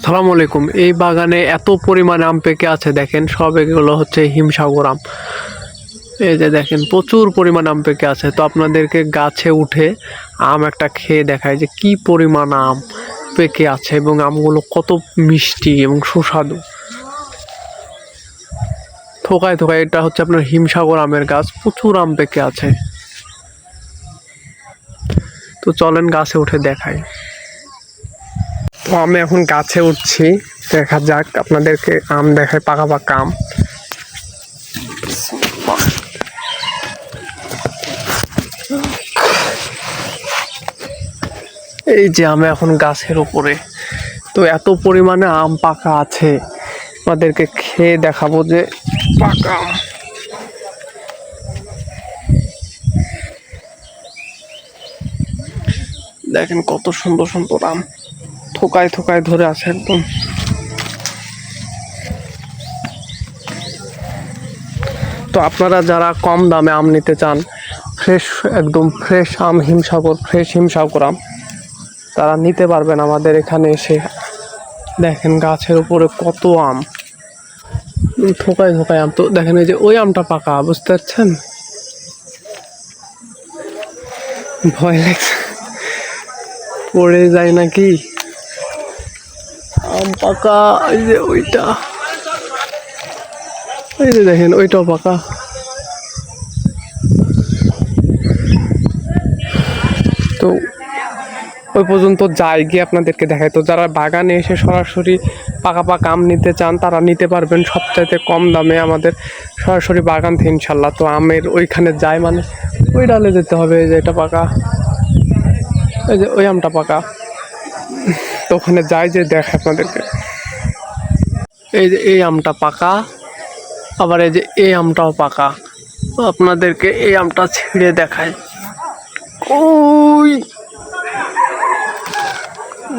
সালাম আলাইকুম। এই বাগানে এত পরিমাণে আম পেকে আছে, দেখেন সব এগুলো হচ্ছে হিমসাগর আম। এই যে দেখেন প্রচুর পরিমাণ আম পেকে আছে। তো আপনাদেরকে গাছে উঠে আম একটা খেয়ে দেখায় যে কি পরিমাণ আম পেকে আছে এবং আমগুলো কত মিষ্টি এবং সুস্বাদু। থোকায় থোকায় এটা হচ্ছে আপনার হিমসাগর আমের গাছ, প্রচুর আম পেকে আছে। তো চলেন গাছে উঠে দেখাই। তো আমি এখন গাছে উঠছি, দেখা যাক আপনাদেরকে আম দেখায়, পাকা পাকা আম। এই যে আমি এখন গাছের উপরে, তো এত পরিমাণে আম পাকা আছে, আপনাদেরকে খেয়ে দেখাবো যে পাকা আম। দেখেন কত সুন্দর সুন্দর আম, থোকায় থোকায় ধরে আছে একদম। তো আপনারা যারা কম দামে আম নিতে চান, ফ্রেশ একদম ফ্রেশ আম, ফ্রেশ হিমসাগর আম, তারা নিতে পারবেন আমাদের এখানে এসে। দেখেন গাছের উপরে কত আম, থোকায় থোকায় আম। তো দেখেন এই যে ওই আমটা পাকা, বুঝতে পারছেন? ভয় লাগছে পড়ে যায় নাকি। আম পাকা, এই যে ওইটা, এই যে দেখেন ওইটাও পাকা। তো ওই পর্যন্ত যাই গিয়ে আপনাদেরকে দেখায়। তো যারা বাগানে এসে সরাসরি পাকা পাকা আম নিতে চান, তারা নিতে পারবেন সবচাইতে কম দামে আমাদের সরাসরি বাগান থেকে ইনশাল্লাহ। তো আমের ওইখানে যায় মানে ওই ডালে যেতে হবে। এই যে এটা পাকা, এই যে ওই আমটা পাকা। তো ওখানে যাই যে দেখে আপনাদেরকে। এই যে এই আমটা পাকা, আবার এই যে এই আমটাও পাকা। তো আপনাদেরকে এই আমটা ছিঁড়ে দেখায়। ওই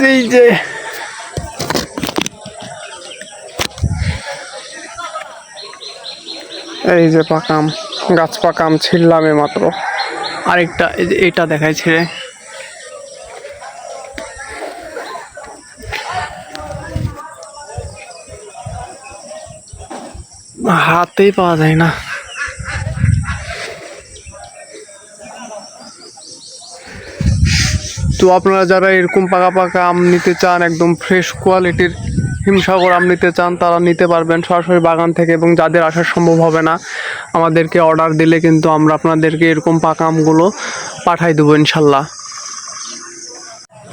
এই যে এই যে পাকা আম, গাছ পাকা আম ছিঁড়লাম মাত্র। আরেকটা এই যে এটা দেখায় ছিঁড়ে। হাতেই পাওয়া যায় না। তো আপনারা যারা এরকম পাকা পাকা আম নিতে চান, একদম ফ্রেশ কোয়ালিটির হিমসাগর আম নিতে চান, তারা নিতে পারবেন সরাসরি বাগান থেকে। এবং যাদের আসা সম্ভব হবে না, আমাদেরকে অর্ডার দিলে কিন্তু আমরা আপনাদেরকে এরকম পাকা আমগুলো পাঠাই দেবো ইনশাল্লাহ।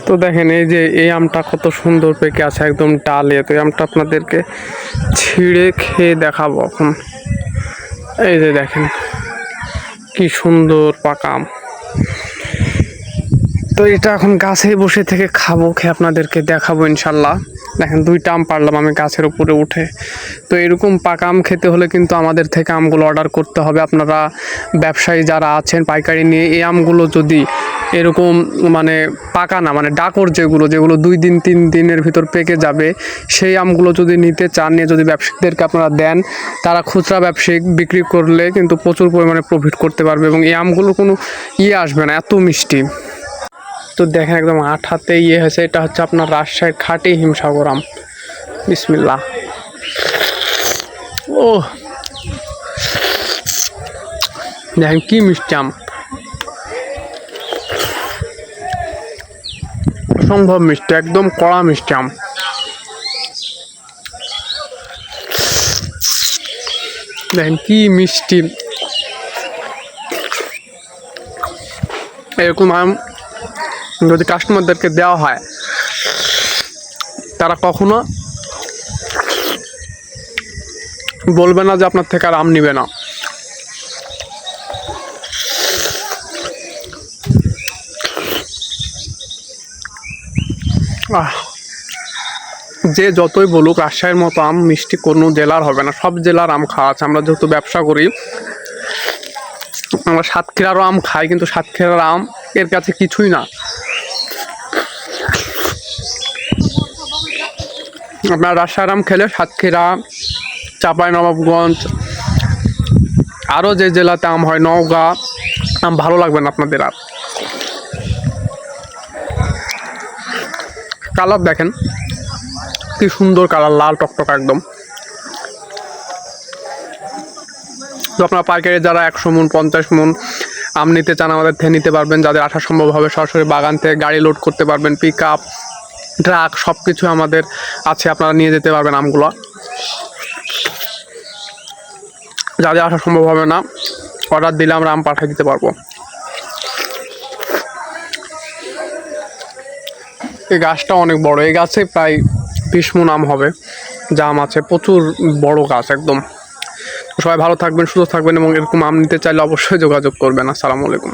তো দেখেন এই যে এই আমটা কত সুন্দর পেকে আছে একদম ডালে। তো এই আমটা আপনাদেরকে ছিঁড়ে খেয়ে দেখাবো এখন। এই যে দেখেন কি সুন্দর পাকা আম। তো এটা এখন গাছে বসে থেকে খাবো, খেয়ে আপনাদেরকে দেখাবো ইনশাল্লাহ। দেখেন দুইটা আম পারলাম আমি গাছের উপরে উঠে। তো এরকম পাকা আম খেতে হলে কিন্তু আমাদের থেকে আমগুলো অর্ডার করতে হবে। আপনারা ব্যবসায়ী যারা আছেন পাইকারি নিয়ে, এই আমগুলো যদি এরকম মানে পাকা না, মানে ডাকর যেগুলো 2-3 দিনের ভিতর পেকে যাবে, সেই আমগুলো যদি নিতে চান, নিয়ে যদি ব্যবসায়ীদেরকে আপনারা দেন, তারা খুচরা ব্যবসায়িক বিক্রি করলে কিন্তু প্রচুর পরিমাণে প্রফিট করতে পারবে এবং এই আমগুলো কোনো আসবে না, এত মিষ্টি। তো দেখেন একদম আঠাতে হয়েছে। এটা হচ্ছে আপনার রাজশাহীর খাঁটি হিমসাগর আম। বিসমিল্লাহ। ও দেখেন কি মিষ্টি আম, অসম্ভব মিষ্টি, একদম কড়া মিষ্টি আম। দেখেন কি মিষ্টি। এরকম আম যদি কাস্টমারদেরকে দেওয়া হয়, তারা কখনো বলবে না যে আপনার থেকে আর আম নিবে না। যে যতই বলুক রাজশাহীর মতো আম মিষ্টি কোনো জেলার হবে না। সব জেলার আম খাওয়া আছে। আমরা যেহেতু ব্যবসা করি, আমরা সাতক্ষীরারও আম খাই, কিন্তু সাতক্ষীরার আম এর কাছে কিছুই না। আপনার রাজশাহীর আম খেলে সাতক্ষীরা, চাঁপাইনবাবগঞ্জ, আরও যে জেলাতে আম হয়, নওগাঁ, আম ভালো লাগবে না আপনাদের আর। কালার দেখেন কি কি সুন্দর কালার, লাল টকটক একদম। তো আপনারা পাইকারি যারা 100 মণ 50 মণ আম নিতে চান আমাদের থেকে নিতে পারবেন। যাদের আসা সম্ভব হবে সরাসরি বাগান থেকে গাড়ি লোড করতে পারবেন, পিক আপ, ট্রাক সব কিছু আমাদের আছে, আপনারা নিয়ে যেতে পারবেন আমগুলো। যাদের আসা সম্ভব হবে না অর্ডার দিলে আমরা আম পাঠিয়ে দিতে পারবো। এই গাছটা অনেক বড়, এই গাছে প্রায় 20 মণ আম হবে, জাম আছে, প্রচুর বড় গাছ একদম। সবাই ভালো থাকবেন, সুস্থ থাকবেন এবং এরকম আম নিতে চাইলে অবশ্যই যোগাযোগ করবেন। আসসালামু আলাইকুম।